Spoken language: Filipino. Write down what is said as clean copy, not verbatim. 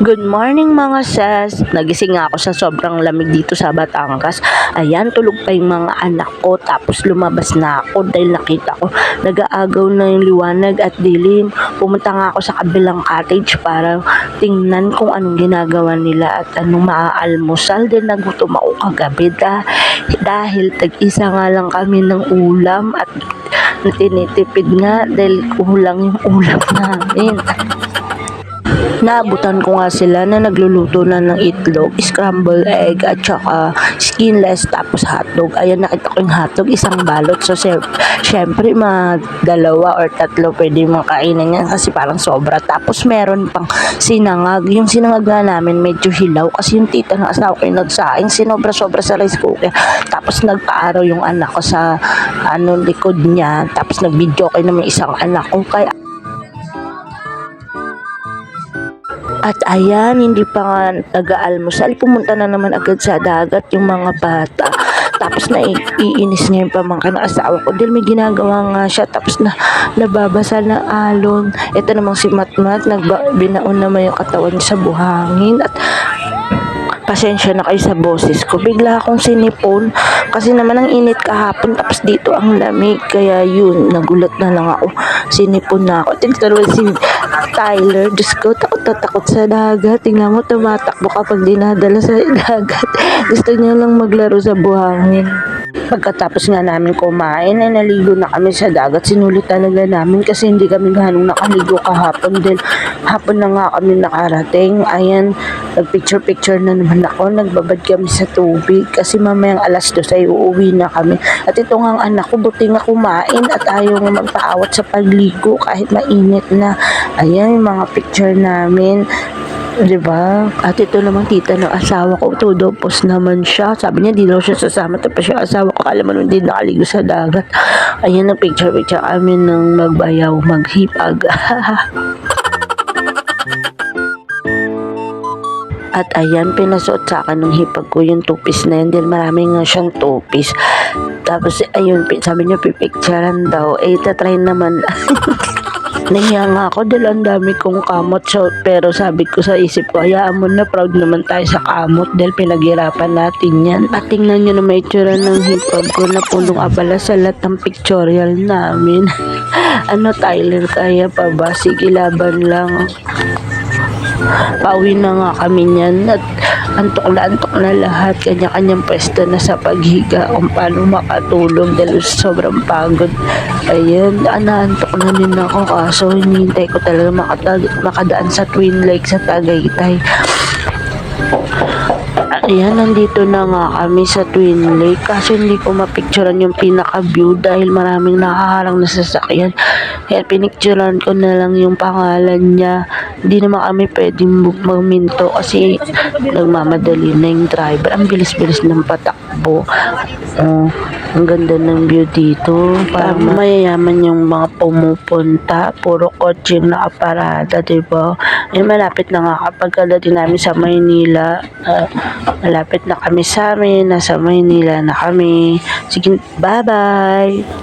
Good morning mga sas. Nagising ako sa sobrang lamig dito sa Batangas. Ayan, tulog pa yung mga anak ko. Tapos lumabas na ako dahil nakita ko nag-aagaw na yung liwanag at dilim. Pumunta nga ako sa kabilang cottage para tingnan kung anong ginagawa nila at anong maaalmusal. Dahil nagutom ako kagabi dahil tag-isa nga lang kami ng ulam at tinitipid nga dahil kulang yung ulam namin. Naabutan ko nga sila na nagluluto na ng itlog, scrambled egg at saka skinless tapos hotdog. Ayan, nakita ko yung hotdog, isang balot. So syempre mga dalawa or tatlo pwede makainin yan kasi parang sobra. Tapos meron pang sinangag. Yung sinangag nga namin medyo hilaw kasi yung tita ng asawa ko yung nagsaing sinobra-sobra sa rice cooker. Tapos nagpaaraw yung anak ko sa likod niya. Tapos nag-video kayo naman isang anak ko. Kaya at ayan, hindi pa nga nag-aalmusal, pumunta na naman agad sa dagat yung mga bata. Tapos naiinis niya yung pamangkin ng asawa ko dahil may ginagawa nga siya. Tapos nababasa na alon. Ito namang si Matmat, binaon naman yung katawan niya sa buhangin. At pasensya na kayo sa boses ko. Bigla akong sinipon kasi naman ang init kahapon tapos dito ang lamig. Kaya yun, nagulat na lang ako. Sinipon na ako. Tingnan si Tyler. Diyos ko, takot sa dagat. Tingnan mo, tumatakbo kapag dinadala sa dagat. Gusto niya lang maglaro sa buhangin. Pagkatapos nga namin kumain ay naligo na kami sa dagat. Sinulit talaga namin kasi hindi kami ganong nakaligo kahapon din. Hapon na nga kami nakarating. Ayan, nagpicture na naman ako. Nagbabad kami sa tubig kasi mamayang 2:00 ay uuwi na kami. At ito nga ang anak ko, buti nga kumain at ayaw nga magpaawat sa pagligo kahit mainit na. Ayan yung mga picture namin. Diba? At ito namang tita ng asawa ko, todo pos naman siya. Sabi niya, di daw siya sasama. Tapos yung asawa ko, kala mo hindi nakaligo sa dagat. Ayan ang picture kami ng magbayaw, maghipag. At ayan, pinasuot sa akin ng hipag ko yung two-piece na yan. Dahil marami nga siyang two-piece. Tapos, ayun, sabi niya, pipicturean daw. Tatry naman. Nahiya nga ako dahil ang dami kong kamot. Pero sabi ko sa isip ko, hayaan mo na, proud naman tayo sa kamot dahil pinaghirapan natin yan. At tingnan nyo na may itsura ng hipag ko na punong abala sa lahat ng pictorial namin. Tyler, kaya pa ba? Sige, laban lang. Pauwi na nga kami niyan at antok na lahat. Kanya-kanyang pwesto na sa paghiga kung paano makatulog dahil sobrang pagod. Ayan, naantok na din ako kaso hinihintay ko talaga makadaan sa Twin Lake sa Tagaytay. Ayan, nandito na nga kami sa Twin Lake kaso hindi ko mapicturean yung pinaka-view dahil maraming nakaharang na sasakyan. Kaya pinicturean ko na lang yung pangalan niya. Hindi naman kami pwedeng magminto kasi nagmamadali na yung driver. Ang bilis-bilis ng patakbo. Ang ganda ng view dito. Parang mayayaman yung mga pumupunta. Puro kotse yung nakaparada, diba? Malapit na nga kapag kadating namin sa Maynila. Malapit na kami sa amin. Nasa Maynila na kami. Sige, bye-bye!